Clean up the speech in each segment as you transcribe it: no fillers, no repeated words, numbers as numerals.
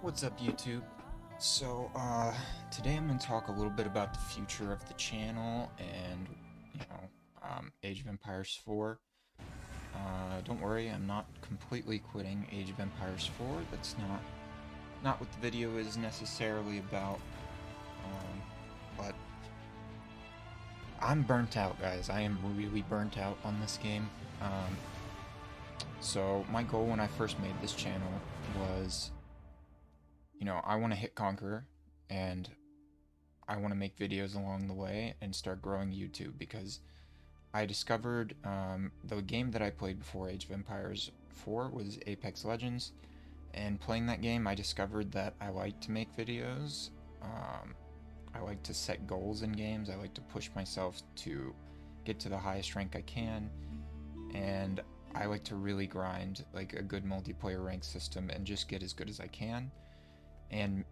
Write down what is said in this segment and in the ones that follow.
What's up, YouTube? So, today I'm going to talk a little bit about the future of the channel and, Age of Empires 4. Don't worry, I'm not completely quitting Age of Empires 4. That's not what the video is necessarily about. But I'm burnt out, guys. I am really burnt out on this game. So my goal when I first made this channel was, I want to hit Conqueror, and I want to make videos along the way and start growing YouTube, because I discovered the game that I played before Age of Empires 4 was Apex Legends, and playing that game I discovered that I like to make videos. I like to set goals in games. I like to push myself to get to the highest rank I can, and I like to really grind like a good multiplayer rank system and just get as good as I can. And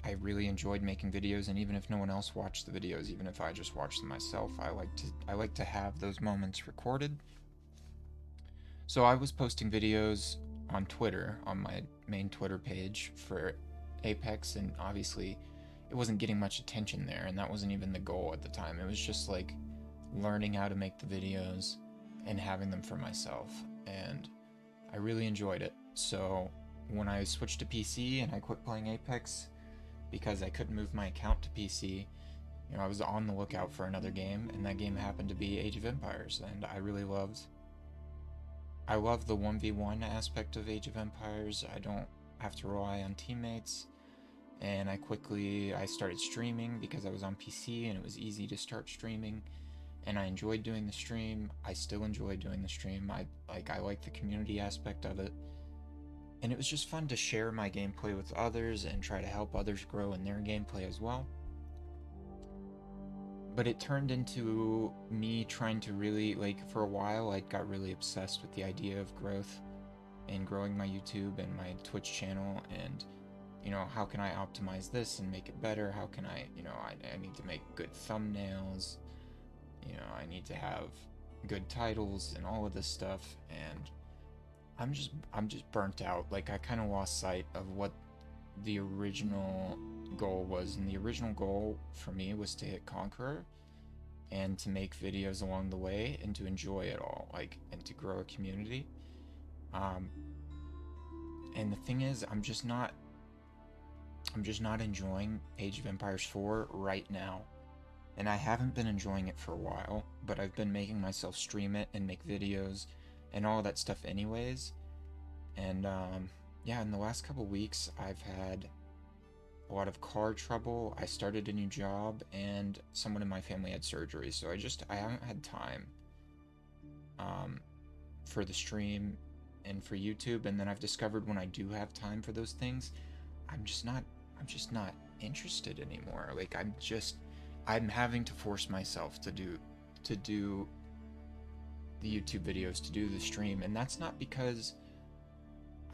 I really enjoyed making videos, and even if no one else watched the videos, even if I just watched them myself, I like to have those moments recorded. So I was posting videos on Twitter, on my main Twitter page for Apex, and obviously it wasn't getting much attention there, and that wasn't even the goal at the time. It was just like learning how to make the videos and having them for myself, and I really enjoyed it. So when I switched to PC and I quit playing Apex because I couldn't move my account to PC, I was on the lookout for another game, and that game happened to be Age of Empires, and I love the 1v1 aspect of Age of Empires. I don't have to rely on teammates, and I started streaming because I was on PC and it was easy to start streaming, and I enjoyed doing the stream. I still enjoy doing the stream. I like the community aspect of it. And it was just fun to share my gameplay with others and try to help others grow in their gameplay as well. But it turned into me trying to really, for a while, I got really obsessed with the idea of growth and growing my YouTube and my Twitch channel, and, how can I optimize this and make it better? How can I need to make good thumbnails, I need to have good titles and all of this stuff, and I'm just burnt out. Like, I kind of lost sight of what the original goal was, and the original goal for me was to hit Conqueror and to make videos along the way and to enjoy it all, and to grow a community. And the thing is, I'm just not enjoying Age of Empires 4 right now. And I haven't been enjoying it for a while, but I've been making myself stream it and make videos and all that stuff anyways. And yeah, in the last couple weeks I've had a lot of car trouble. I started a new job, and someone in my family had surgery, so I haven't had time for the stream and for YouTube. And then I've discovered when I do have time for those things, I'm just not interested anymore. I'm having to force myself to do the YouTube videos, to do the stream, and that's not because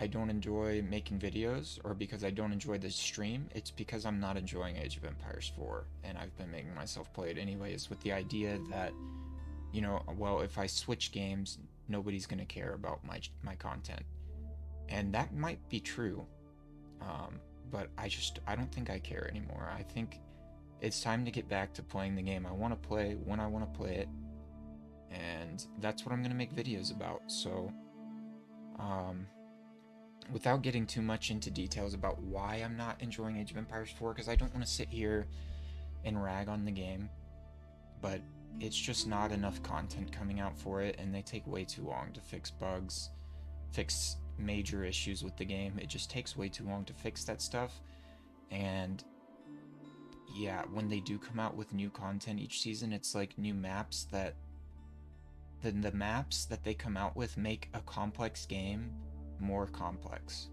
I don't enjoy making videos or because I don't enjoy the stream. It's because I'm not enjoying Age of Empires 4, and I've been making myself play it anyways with the idea that, well, if I switch games, nobody's gonna care about my content, and that might be true, but I don't think I care anymore. I think it's time to get back to playing the game I want to play when I want to play it, and that's what I'm going to make videos about. So, without getting too much into details about why I'm not enjoying Age of Empires 4, because I don't want to sit here and rag on the game, but it's just not enough content coming out for it, and they take way too long to fix bugs, fix major issues with the game. It just takes way too long to fix that stuff, and yeah, when they do come out with new content each season, it's like new maps that the maps that they come out with make a complex game more complex.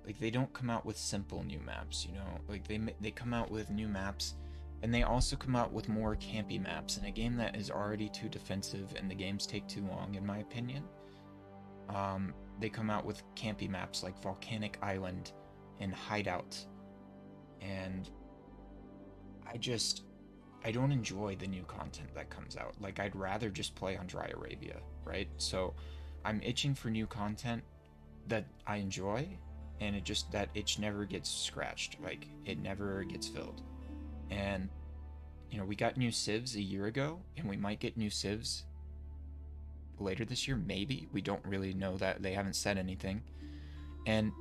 Like, they don't come out with simple new maps, like they come out with new maps, and they also come out with more campy maps in a game that is already too defensive, and the games take too long, in my opinion. They come out with campy maps like Volcanic Island and Hideout, and I don't enjoy the new content that comes out. Like, I'd rather just play on Dry Arabia, right? So I'm itching for new content that I enjoy, and that itch never gets scratched. Like, it never gets filled. And we got new civs a year ago, and we might get new civs later this year, maybe. We don't really know that. They haven't said anything. And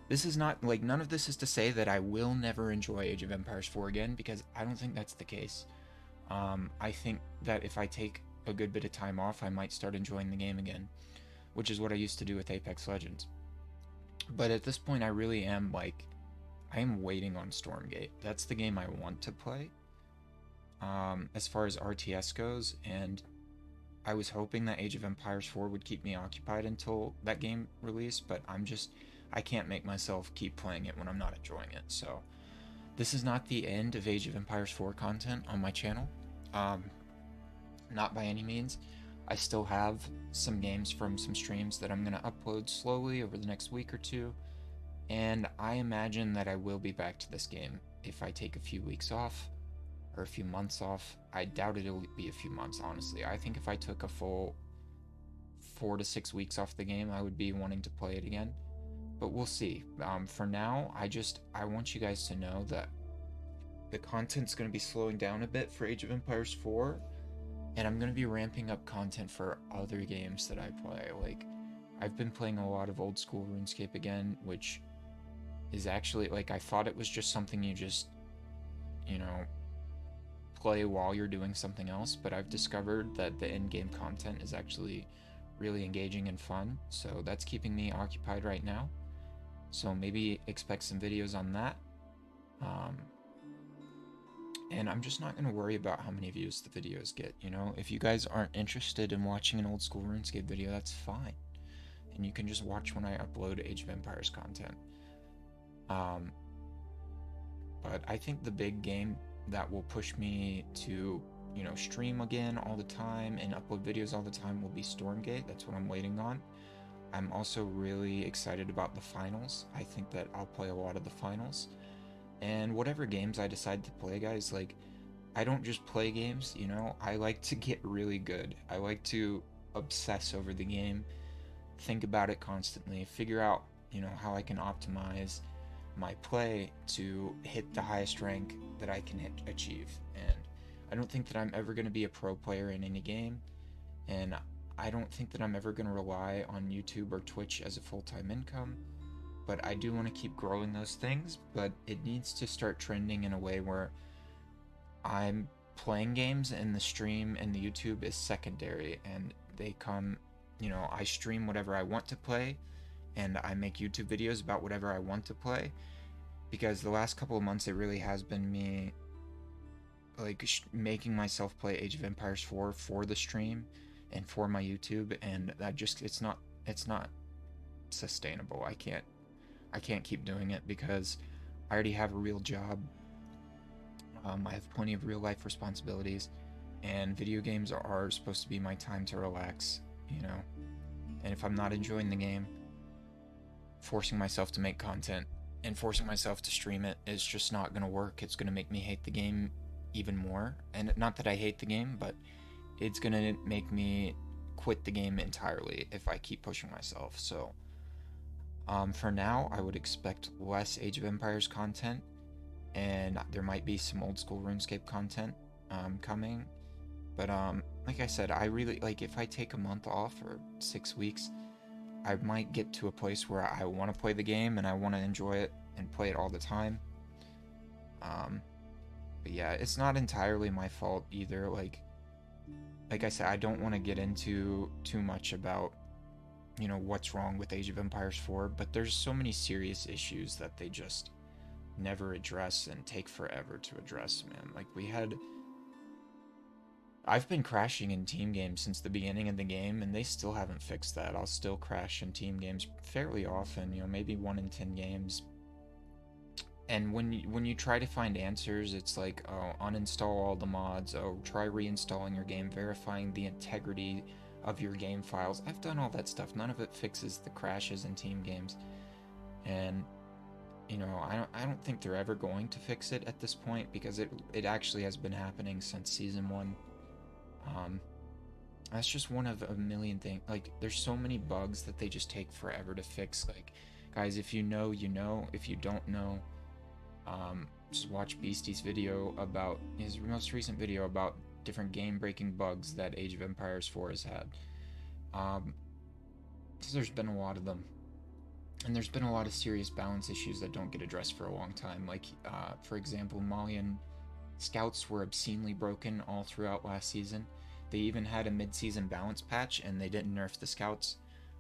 this is not, like, none of this is to say that I will never enjoy Age of Empires 4 again, because I don't think that's the case. I think that if I take a good bit of time off, I might start enjoying the game again, which is what I used to do with Apex Legends. But at this point, I really am, like, I am waiting on Stormgate. That's the game I want to play, as far as RTS goes, and I was hoping that Age of Empires 4 would keep me occupied until that game released, but I can't make myself keep playing it when I'm not enjoying it. So this is not the end of Age of Empires 4 content on my channel. Not by any means. I still have some games from some streams that I'm going to upload slowly over the next week or two, and I imagine that I will be back to this game if I take a few weeks off, or a few months off. I doubt it'll be a few months, honestly. I think if I took a full 4 to 6 weeks off the game, I would be wanting to play it again. But we'll see. For now, I want you guys to know that the content's going to be slowing down a bit for Age of Empires 4, and I'm going to be ramping up content for other games that I play. Like, I've been playing a lot of old school RuneScape again, which is actually, like, I thought it was just something you just, play while you're doing something else, but I've discovered that the in-game content is actually really engaging and fun, so that's keeping me occupied right now. So maybe expect some videos on that. And I'm just not going to worry about how many views the videos get, If you guys aren't interested in watching an old school RuneScape video, that's fine. And you can just watch when I upload Age of Empires content. But I think the big game that will push me to, stream again all the time and upload videos all the time will be Stormgate. That's what I'm waiting on. I'm also really excited about the finals. I think that I'll play a lot of the finals. And whatever games I decide to play, guys, like, I don't just play games, I like to get really good. I like to obsess over the game, think about it constantly, figure out, how I can optimize my play to hit the highest rank that I can achieve. And I don't think that I'm ever going to be a pro player in any game, and I don't think that I'm ever going to rely on YouTube or Twitch as a full-time income, but I do want to keep growing those things, but it needs to start trending in a way where I'm playing games and the stream and the YouTube is secondary, and they come, I stream whatever I want to play, and I make YouTube videos about whatever I want to play, because the last couple of months it really has been me, like, making myself play Age of Empires 4 for the stream and for my YouTube, and that just, it's not sustainable. I can't keep doing it because I already have a real job. I have plenty of real life responsibilities, and video games are supposed to be my time to relax, And if I'm not enjoying the game, forcing myself to make content and forcing myself to stream it is just not going to work. It's going to make me hate the game even more. And not that I hate the game, but it's going to make me quit the game entirely if I keep pushing myself. So for now, I would expect less Age of Empires content, and there might be some old school RuneScape content coming. But like I said, I really, like, if I take a month off or 6 weeks, I might get to a place where I want to play the game and I want to enjoy it and play it all the time. But yeah, it's not entirely my fault either. Like I said, I don't want to get into too much about, what's wrong with Age of Empires 4, but there's so many serious issues that they just never address and take forever to address, man. Like, I've been crashing in team games since the beginning of the game, and they still haven't fixed that. I'll still crash in team games fairly often, maybe 1 in 10 games. And when you try to find answers, it's like, oh, uninstall all the mods, oh, try reinstalling your game, verifying the integrity of your game files. I've done all that stuff. None of it fixes the crashes in team games. And I don't think they're ever going to fix it at this point, because it actually has been happening since season 1. That's just one of a million things. Like, there's so many bugs that they just take forever to fix. Like, Guys, if you know, you know. If you don't know, just watch Beastie's video about his most recent video about different game-breaking bugs that Age of Empires 4 has had. Um, so there's been a lot of them, and there's been a lot of serious balance issues that don't get addressed for a long time. Like, for example, Malian scouts were obscenely broken all throughout last season. They even had a mid-season balance patch, and they didn't nerf the scouts.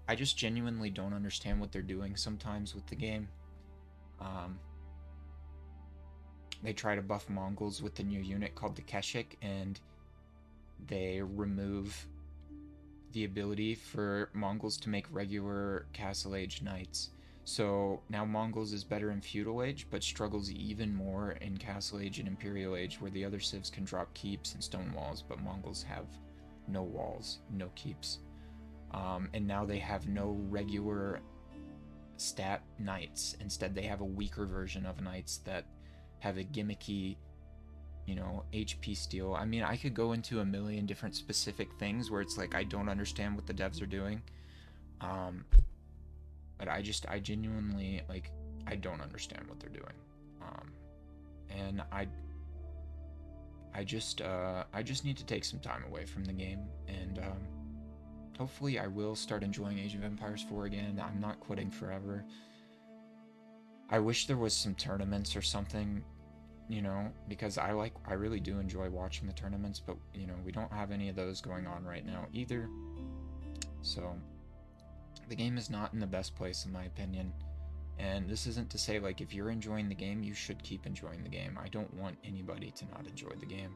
I just genuinely don't understand what they're doing sometimes with the game. Um, they try to buff Mongols with the new unit called the Keshik, and they remove the ability for Mongols to make regular Castle Age knights. So now Mongols is better in Feudal Age, but struggles even more in Castle Age and Imperial Age, where the other civs can drop keeps and stone walls, but Mongols have no walls, no keeps. And now they have no regular stat knights. Instead, they have a weaker version of knights that have a gimmicky, HP steal. I mean, I could go into a million different specific things where it's like I don't understand what the devs are doing. But I genuinely, like, I don't understand what they're doing. And I just need to take some time away from the game, and hopefully I will start enjoying Age of Empires 4 again. I'm not quitting forever. I wish there was some tournaments or something, because I really do enjoy watching the tournaments, but, we don't have any of those going on right now either. So, the game is not in the best place, in my opinion. And this isn't to say, like, if you're enjoying the game, you should keep enjoying the game. I don't want anybody to not enjoy the game.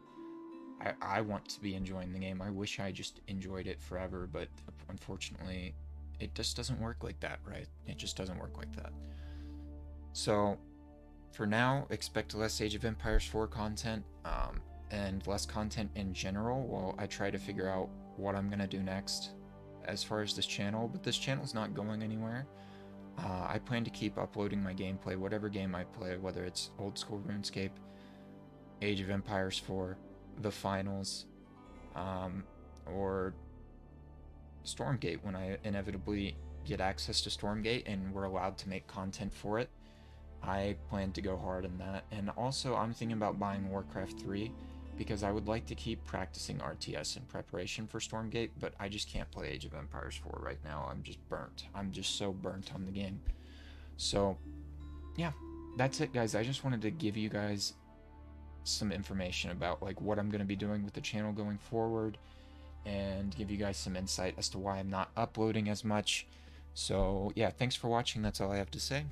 I want to be enjoying the game. I wish I just enjoyed it forever, but unfortunately, it just doesn't work like that, right? It just doesn't work like that. So, for now, expect less Age of Empires 4 content, and less content in general while I try to figure out what I'm going to do next as far as this channel, but this channel's not going anywhere. I plan to keep uploading my gameplay, whatever game I play, whether it's old school RuneScape, Age of Empires 4, the finals, or Stormgate when I inevitably get access to Stormgate and we're allowed to make content for it. I plan to go hard in that. And also, I'm thinking about buying Warcraft 3 because I would like to keep practicing RTS in preparation for Stormgate, but I just can't play Age of Empires 4 right now. I'm just burnt. I'm just so burnt on the game. So, yeah, that's it, guys. I just wanted to give you guys some information about, like, what I'm going to be doing with the channel going forward, and give you guys some insight as to why I'm not uploading as much. So, yeah, thanks for watching. That's all I have to say.